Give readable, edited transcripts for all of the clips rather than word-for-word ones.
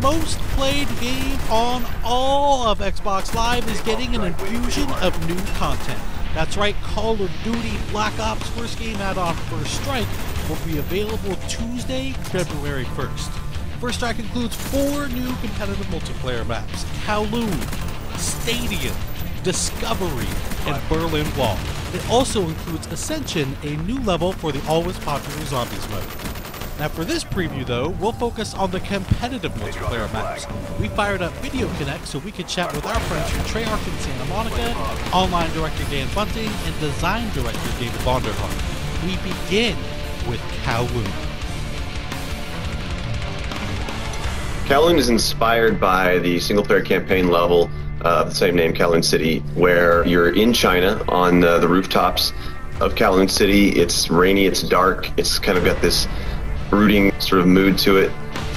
most played game on all of Xbox Live is getting an infusion of new content. That's right, Call of Duty Black Ops First Game add-on First Strike will be available Tuesday, February 1st. First Strike includes 4 new competitive multiplayer maps: Kowloon, Stadium, Discovery, and Berlin Wall. It also includes Ascension, a new level for the always popular Zombies mode. Now for this preview though, we'll focus on the competitive multiplayer maps. We fired up Video Connect so we could chat with our friends from Treyarch in Santa Monica, online director Dan Bunting, and design director David Vonderhaar. We begin with Kowloon. Kowloon is inspired by the single-player campaign level of the same name, Kowloon City, where you're in China on the rooftops of Kowloon City. It's rainy, it's dark, it's kind of got this brooding sort of mood to it.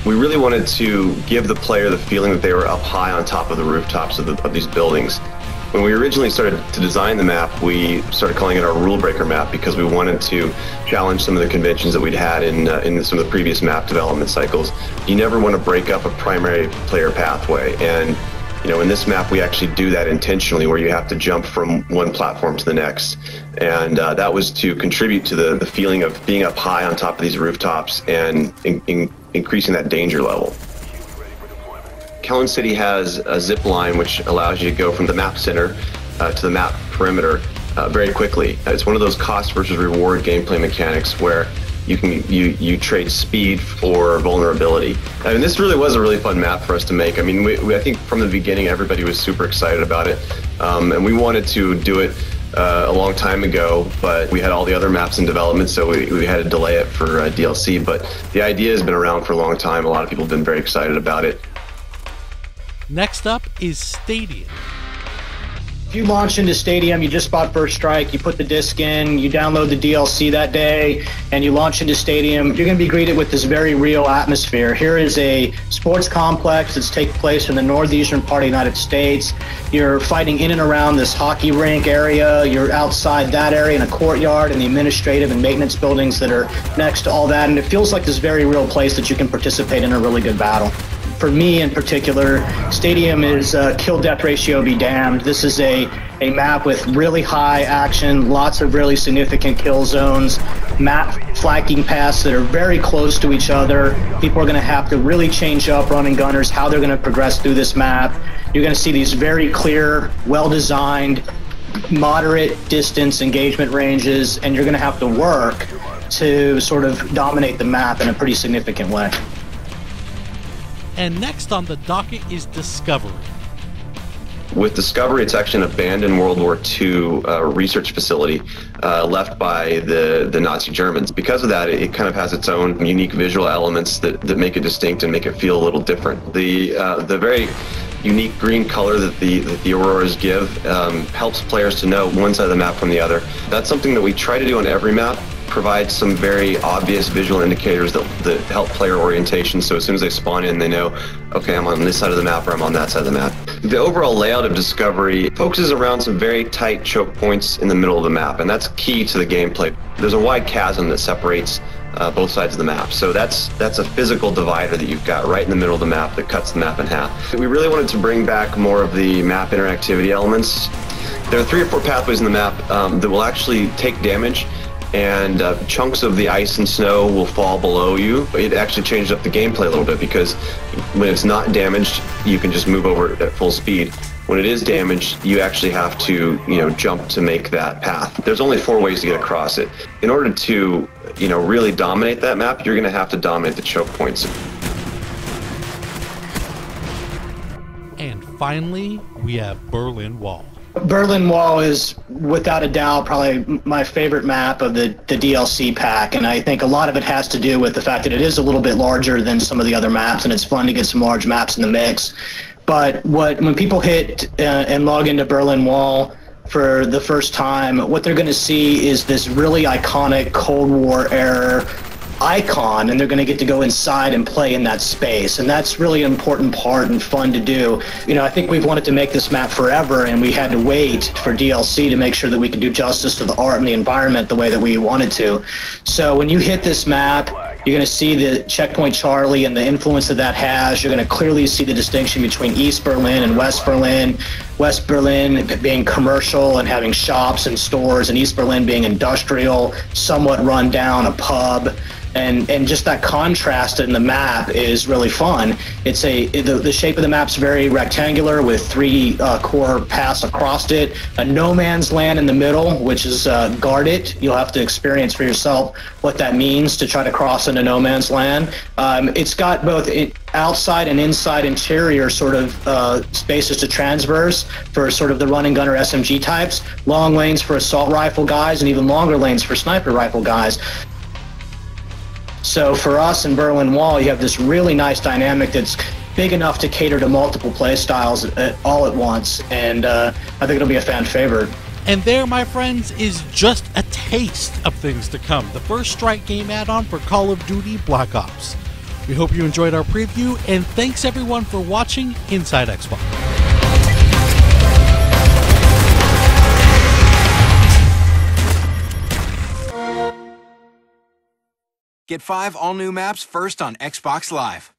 We really wanted to give the player the feeling that they were up high on top of the rooftops of these buildings. When we originally started to design the map, we started calling it our rule breaker map because we wanted to challenge some of the conventions that we'd had in some of the previous map development cycles. You never want to break up a primary player pathway, and in this map we actually do that intentionally, where you have to jump from one platform to the next, and that was to contribute to the feeling of being up high on top of these rooftops and increasing that danger level. Kowloon City has a zip line which allows you to go from the map center to the map perimeter very quickly. It's one of those cost versus reward gameplay mechanics where you trade speed for vulnerability. I mean, this really was a really fun map for us to make. I mean, I think from the beginning everybody was super excited about it, and we wanted to do it a long time ago, but we had all the other maps in development, so we had to delay it for DLC. But the idea has been around for a long time. A lot of people have been very excited about it. Next up is Stadium. If you launch into Stadium, you just bought First Strike, you put the disc in, you download the DLC that day, and you launch into Stadium, you're going to be greeted with this very real atmosphere. Here is a sports complex that's taking place in the northeastern part of the United States. You're fighting in and around this hockey rink area. You're outside that area in a courtyard and the administrative and maintenance buildings that are next to all that, and it feels like this very real place that you can participate in a really good battle. For me in particular, Stadium is kill-death ratio be damned. This is a map with really high action, lots of really significant kill zones, map flanking paths that are very close to each other. People are going to have to really change up running gunners, how they're going to progress through this map. You're going to see these very clear, well-designed, moderate distance engagement ranges, and you're going to have to work to sort of dominate the map in a pretty significant way. And next on the docket is Discovery. With Discovery, it's actually an abandoned World War II research facility left by the Nazi Germans. Because of that, it kind of has its own unique visual elements that make it distinct and make it feel a little different. The very unique green color that the auroras give helps players to know one side of the map from the other. That's something that we try to do on every map. Provide some very obvious visual indicators that help player orientation, so as soon as they spawn in, they know, okay, I'm on this side of the map or I'm on that side of the map. The overall layout of Discovery focuses around some very tight choke points in the middle of the map, and that's key to the gameplay. There's a wide chasm that separates both sides of the map, so that's a physical divider that you've got right in the middle of the map that cuts the map in half. We really wanted to bring back more of the map interactivity elements. There are 3 or 4 pathways in the map that will actually take damage, and chunks of the ice and snow will fall below you. It actually changed up the gameplay a little bit, because when it's not damaged, you can just move over at full speed. When it is damaged, you actually have to, jump to make that path. There's only 4 ways to get across it. In order to, really dominate that map, you're going to have to dominate the choke points. And finally, we have Berlin Wall. Berlin Wall is, without a doubt, probably my favorite map of the DLC pack, and I think a lot of it has to do with the fact that it is a little bit larger than some of the other maps, and it's fun to get some large maps in the mix. But when people hit and log into Berlin Wall for the first time, what they're going to see is this really iconic Cold War era icon, and they're going to get to go inside and play in that space, and that's really an important part and fun to do. I think we've wanted to make this map forever, and we had to wait for DLC to make sure that we could do justice to the art and the environment the way that we wanted to. So when you hit this map, You're going to see the Checkpoint Charlie and the influence that that has. You're going to clearly see the distinction between East Berlin and West Berlin. West Berlin being commercial and having shops and stores, and East Berlin being industrial, somewhat run down, a pub. And just that contrast in the map is really fun. It's the shape of the map's very rectangular with 3 core paths across it, a no man's land in the middle, which is guarded. You'll have to experience for yourself what that means to try to cross into no man's land. It's got both outside and inside interior sort of spaces to transverse for sort of the running gun or SMG types, long lanes for assault rifle guys, and even longer lanes for sniper rifle guys. So for us in Berlin Wall, you have this really nice dynamic that's big enough to cater to multiple play styles all at once, and I think it'll be a fan favorite. And there, my friends, is just a taste of things to come. The First Strike game add-on for Call of Duty Black Ops. We hope you enjoyed our preview, and thanks everyone for watching Inside Xbox. Get 5 all-new maps first on Xbox Live.